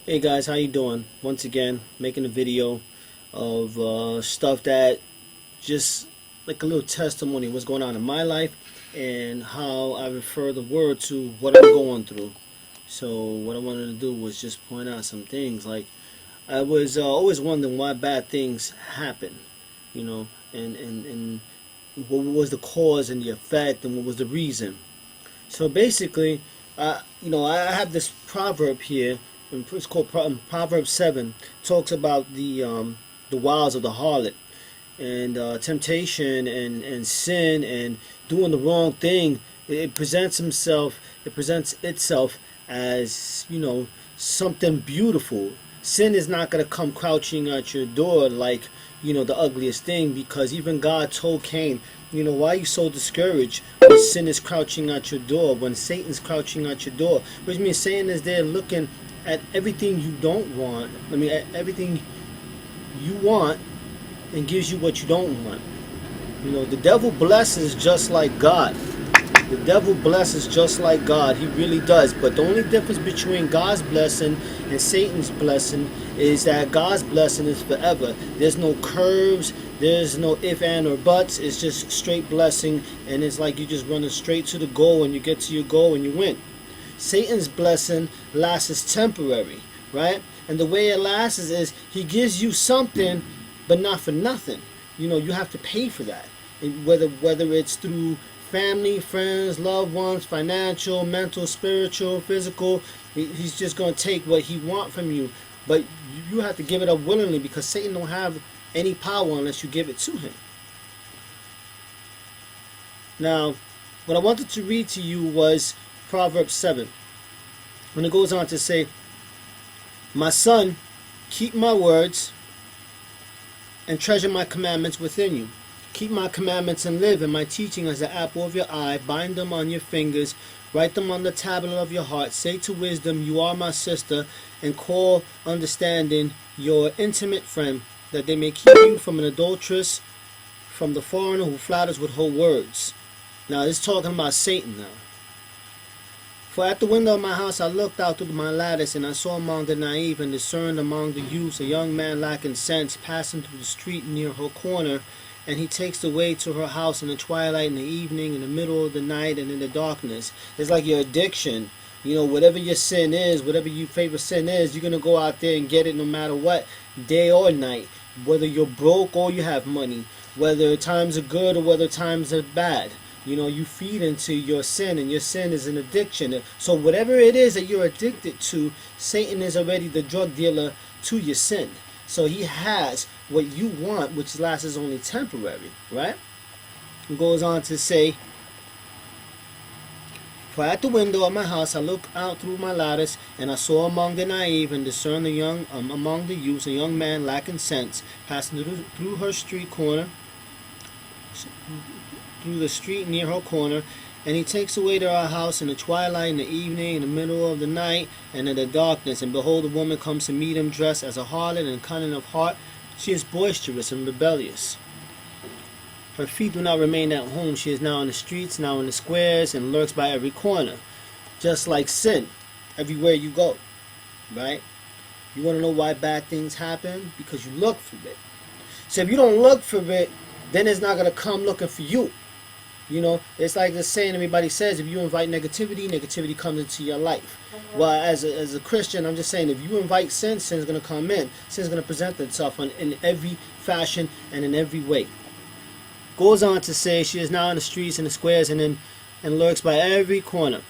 Hey guys, how you doing? Once again, making a video of stuff that just like a little testimony of what's going on in my life and how I refer the word to what I'm going through. So what I wanted to do was just point out some things. Like I was always wondering why bad things happen, and what was the cause and the effect and what was the reason. So basically, I have this proverb here. It's called Proverb 7. Talks about the wiles of the harlot and temptation and sin and doing the wrong thing. It presents himself. It presents itself as something beautiful. Sin is not gonna come crouching at your door like the ugliest thing, because even God told Cain, why are you so discouraged when sin is crouching at your door, when Satan's crouching at your door? Which means Satan is there looking at everything you don't want. At everything you want and gives you what you don't want. The devil blesses just like God. The devil blesses just like God. He really does. But the only difference between God's blessing and Satan's blessing is that God's blessing is forever. There's no curves. There's no if, and, or buts. It's just straight blessing. And it's like you just running straight to the goal, and you get to your goal and you win. Satan's blessing lasts temporary, right? And the way it lasts is he gives you something, but not for nothing. You have to pay for that. And whether it's through family, friends, loved ones, financial, mental, spiritual, physical, he's just going to take what he wants from you. But you have to give it up willingly, because Satan don't have any power unless you give it to him. Now, what I wanted to read to you was Proverbs 7. When it goes on to say, "My son, keep my words and treasure my commandments within you. Keep my commandments and live, and my teaching as the apple of your eye. Bind them on your fingers, write them on the tablet of your heart. Say to wisdom, you are my sister, and call understanding your intimate friend, that they may keep you from an adulteress, from the foreigner who flatters with her words." Now, this is talking about Satan now. "For at the window of my house I looked out through my lattice, and I saw among the naive and discerned among the youths a young man lacking sense, passing through the street near her corner. And he takes the way to her house in the twilight, in the evening, in the middle of the night, and in the darkness." It's like your addiction. Whatever your sin is, whatever your favorite sin is, you're going to go out there and get it no matter what, day or night. Whether you're broke or you have money, whether times are good or whether times are bad. You feed into your sin, and your sin is an addiction. So whatever it is that you're addicted to, Satan is already the drug dealer to your sin. So he has what you want, which lasts only temporary, right? It goes on to say, "For at the window of my house I looked out through my lattice, and I saw among the naive and discerned among the youths a young man lacking sense, passing through her street corner, through the street near her corner. And he takes away to our house in the twilight, in the evening, in the middle of the night, and in the darkness. And behold, a woman comes to meet him, dressed as a harlot and cunning of heart. She is boisterous and rebellious. Her feet do not remain at home. She is now in the streets, now in the squares, and lurks by every corner." Just like sin, everywhere you go, right? You want to know why bad things happen? Because you look for it. So if you don't look for it, then it's not going to come looking for you. It's like the saying everybody says, if you invite negativity, negativity comes into your life. Well, as a Christian, I'm just saying, if you invite sin, sin's going to come in. Sin's going to present itself in every fashion and in every way. Goes on to say, "She is now in the streets and the squares, and lurks by every corner.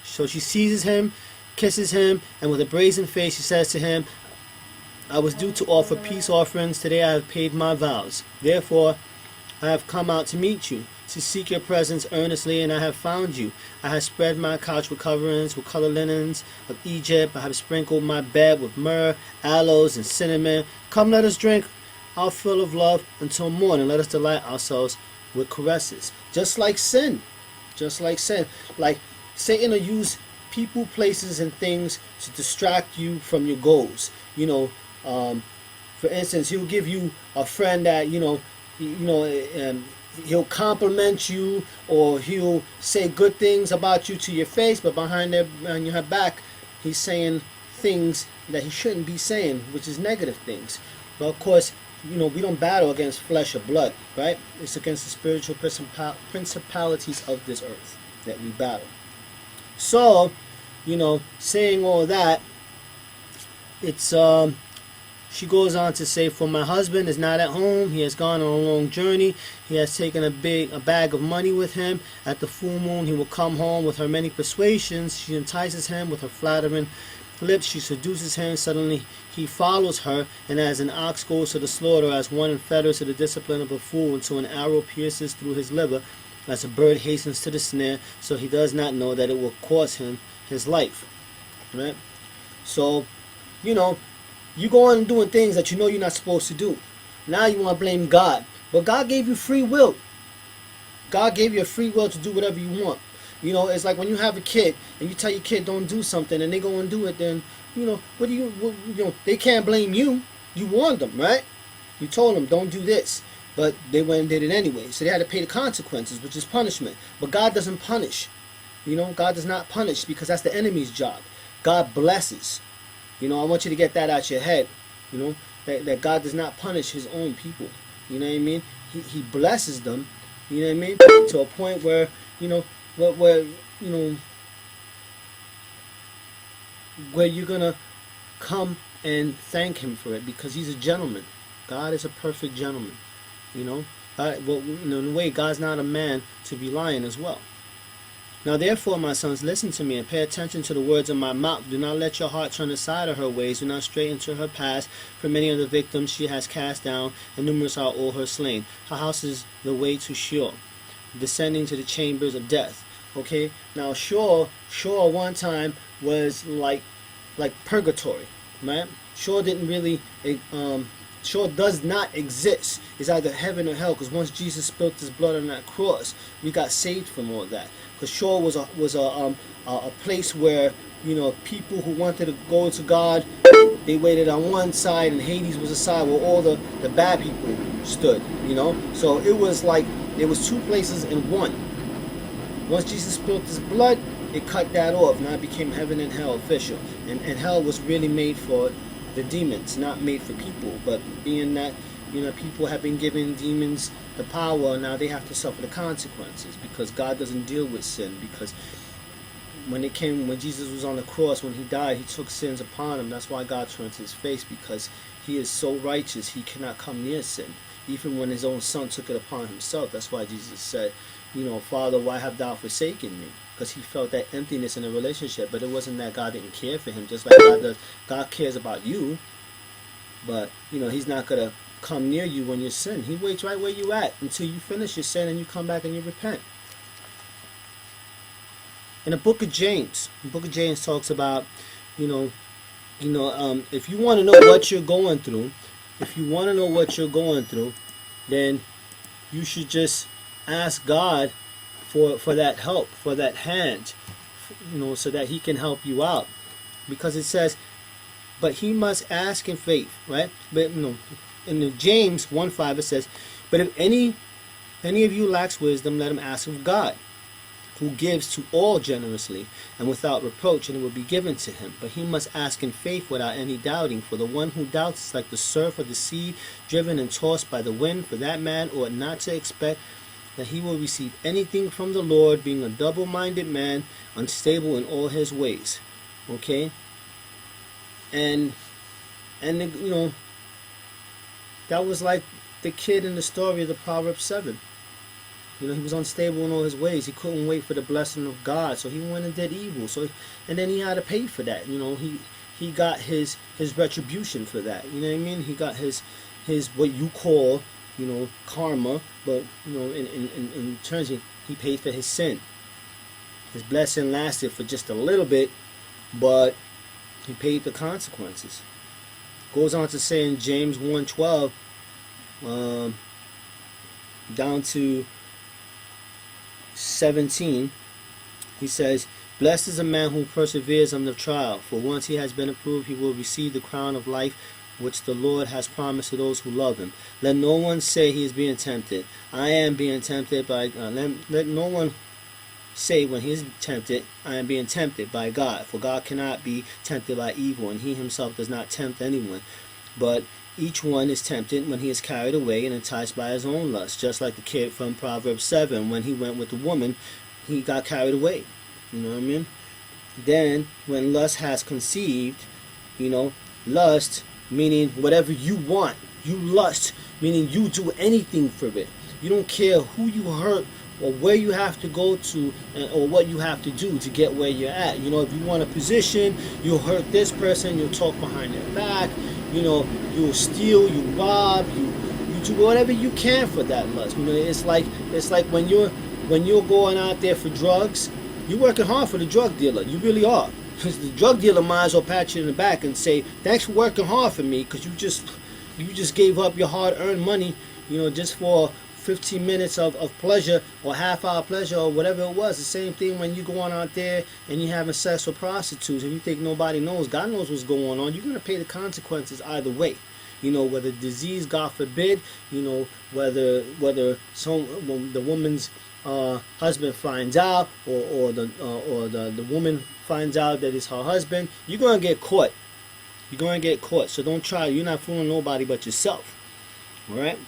So she seizes him, kisses him, and with a brazen face she says to him, I was due to offer peace offerings. Today I have paid my vows. Therefore I have come out to meet you, to seek your presence earnestly, and I have found you. I have spread my couch with coverings, with colored linens of Egypt. I have sprinkled my bed with myrrh, aloes, and cinnamon. Come, let us drink our fill of love until morning. Let us delight ourselves with caresses." Just like sin. Just like sin. Like Satan will use people, places, and things to distract you from your goals. For instance, he'll give you a friend that, he'll compliment you, or he'll say good things about you to your face, but behind your back, he's saying things that he shouldn't be saying, which is negative things. But of course, we don't battle against flesh or blood, right? It's against the spiritual principalities of this earth that we battle. So, saying all that, it's she goes on to say, for my husband is not at home. He has gone on a long journey. He has taken a bag of money with him. At the full moon he will come home. With her many persuasions she entices him. With her flattering lips she seduces him. Suddenly he follows her, and as an ox goes to the slaughter, as one in fetters to the discipline of a fool, until an arrow pierces through his liver, as a bird hastens to the snare, so he does not know that it will cost him his life. Right? So, you go on doing things that you're not supposed to do. Now you want to blame God. But God gave you free will. God gave you a free will to do whatever you want. It's like when you have a kid and you tell your kid don't do something and they go and do it, then, what do you they can't blame you. You warned them, right? You told them don't do this. But they went and did it anyway. So they had to pay the consequences, which is punishment. But God doesn't punish. God does not punish, because that's the enemy's job. God blesses. I want you to get that out your head. That God does not punish his own people. You know what I mean? He blesses them. You know what I mean? To a point where, where you're gonna come and thank him for it, because he's a gentleman. God is a perfect gentleman. In a way, God's not a man to be lying as well. Now therefore, my sons, listen to me and pay attention to the words of my mouth. Do not let your heart turn aside of her ways. Do not stray into her paths, for many of the victims she has cast down, and numerous are all her slain. Her house is the way to Sheol, descending to the chambers of death. Okay, now Sheol one time was like purgatory, right? Sheol didn't really Sheol does not exist. It's either heaven or hell, because once Jesus spilled his blood on that cross, we got saved from all that. Because Sheol was a place where people who wanted to go to God, they waited on one side, and Hades was a side where all the bad people stood. So it was like there was two places in one. Once Jesus spilled his blood, it cut that off. Now it became heaven and hell official, and hell was really made for the demons, not made for people. But being that people have been giving demons the power, now they have to suffer the consequences, because God doesn't deal with sin. Because when Jesus was on the cross, when he died, he took sins upon him. That's why God turns his face, because he is so righteous he cannot come near sin, even when his own son took it upon himself. That's why Jesus said, Father, why have thou forsaken me? Because he felt that emptiness in a relationship. But it wasn't that God didn't care for him, just like God does. God cares about you, but he's not gonna come near you when you sin. He waits right where you at until you finish your sin and you come back and you repent. In the book of James, talks about if you want to know what you're going through, then you should just ask God for that help, for that hand, so that he can help you out. Because it says, but he must ask in faith, right? But in the James 1:5 it says, but if any of you lacks wisdom, let him ask of God, who gives to all generously and without reproach, and it will be given to him. But he must ask in faith without any doubting. For the one who doubts is like the surf of the sea, driven and tossed by the wind. For that man ought not to expect that he will receive anything from the Lord, being a double-minded man, unstable in all his ways. Okay? And that was like the kid in the story of the Proverbs 7. He was unstable in all his ways. He couldn't wait for the blessing of God, so he went and did evil. And then he had to pay for that. He got his retribution for that. You know what I mean? He got his what you call karma, but in terms of, he paid for his sin. His blessing lasted for just a little bit, but he paid the consequences. Goes on to say in James 1:12, down to 17, he says, blessed is a man who perseveres under trial, for once he has been approved, he will receive the crown of life which the Lord has promised to those who love him. Let no one say he is being tempted. I am being tempted by let no one say when he is tempted, I am being tempted by God. For God cannot be tempted by evil, and he himself does not tempt anyone. But each one is tempted when he is carried away and enticed by his own lust. Just like the kid from Proverbs 7, when he went with the woman, he got carried away. You know what I mean? Then, when lust has conceived, lust meaning whatever you want. You lust, meaning you do anything for it. You don't care who you hurt or where you have to go to or what you have to do to get where you're at. If you want a position, you'll hurt this person, you'll talk behind their back, you'll steal, you rob, you do whatever you can for that lust. It's like when you're going out there for drugs, you're working hard for the drug dealer. You really are. Because the drug dealer might as well pat you in the back and say, thanks for working hard for me, because you just gave up your hard-earned money, just for 15 minutes of pleasure or half-hour pleasure or whatever it was. The same thing when you go on out there and you're having sex with prostitutes and you think nobody knows. God knows what's going on. You're going to pay the consequences either way. Whether disease, God forbid, whether when the woman's husband finds out or the woman finds out that it's her husband, you're going to get caught. You're going to get caught. So don't try. You're not fooling nobody but yourself. Alright?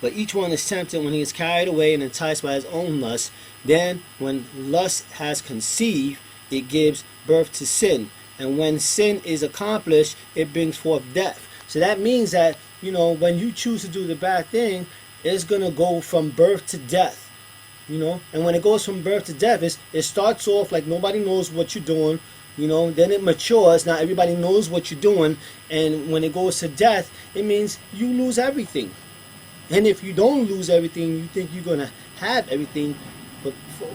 But each one is tempted when he is carried away and enticed by his own lust. Then, when lust has conceived, it gives birth to sin. And when sin is accomplished, it brings forth death. So that means that, when you choose to do the bad thing, it's going to go from birth to death. And when it goes from birth to death, it starts off like nobody knows what you're doing. Then it matures. Now everybody knows what you're doing. And when it goes to death, it means you lose everything. And if you don't lose everything, you think you're going to have everything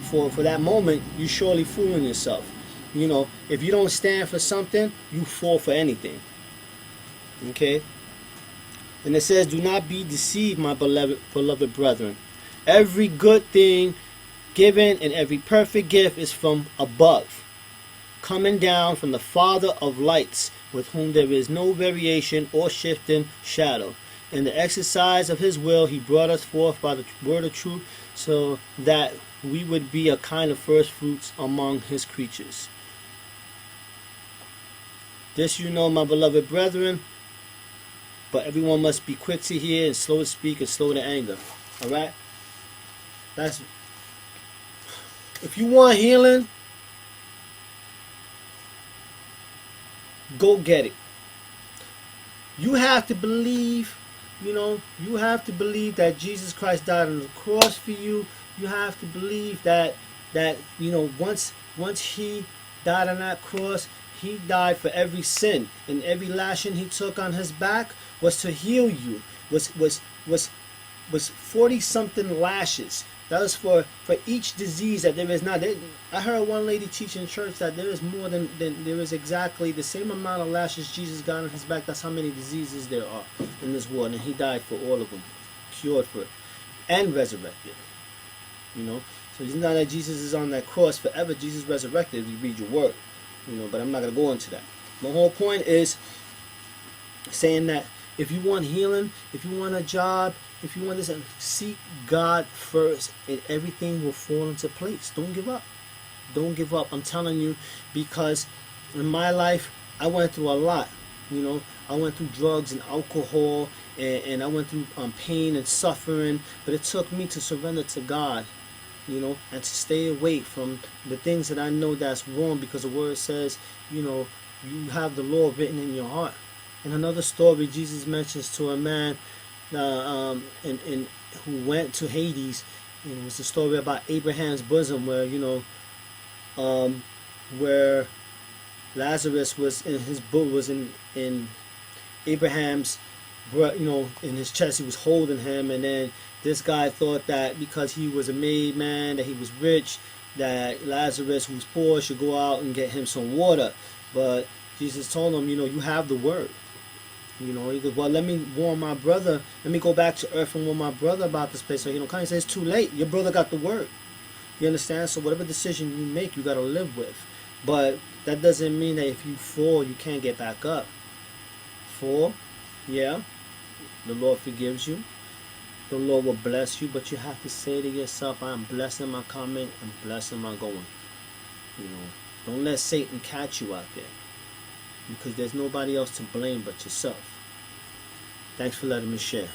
for that moment, you're surely fooling yourself. If you don't stand for something, you fall for anything. Okay? And it says, do not be deceived, my beloved brethren. Every good thing given and every perfect gift is from above, coming down from the Father of lights, with whom there is no variation or shifting shadow. In the exercise of his will, he brought us forth by the word of truth, so that we would be a kind of first fruits among his creatures. This my beloved brethren, but everyone must be quick to hear and slow to speak and slow to anger. Alright? If you want healing, go get it. You have to believe, you have to believe that Jesus Christ died on the cross for you. You have to believe that once he died on that cross, he died for every sin, and every lashing he took on his back was to heal you. Was 40 something lashes. That was for each disease that there is now. I heard one lady teach in church that there is more than there is exactly the same amount of lashes Jesus got on his back. That's how many diseases there are in this world, and he died for all of them, cured for it, and resurrected. So it's not that Jesus is on that cross forever. Jesus resurrected if you read your word. But I'm not going to go into that. My whole point is saying that if you want healing, if you want a job, if you want this, seek God first, and everything will fall into place. Don't give up. Don't give up. I'm telling you, because in my life, I went through a lot. I went through drugs and alcohol, and I went through pain and suffering, but it took me to surrender to God. And to stay away from the things that I know that's wrong, because the word says, you have the law written in your heart. In another story, Jesus mentions to a man who went to Hades. It was a story about Abraham's bosom, where where Lazarus was in his book, was in Abraham's, in his chest. He was holding him, and then this guy thought that because he was a made man, that he was rich, that Lazarus, who's poor, should go out and get him some water. But Jesus told him, you have the word. He goes, well, let me warn my brother. Let me go back to earth and warn my brother about this place. So, he says, it's too late. Your brother got the word. You understand? So whatever decision you make, you got to live with. But that doesn't mean that if you fall, you can't get back up. Fall, yeah, the Lord forgives you. the Lord will bless you, but you have to say to yourself, I'm blessing my coming and blessing my going. You know, don't let Satan catch you out there, because there's nobody else to blame but yourself. Thanks for letting me share.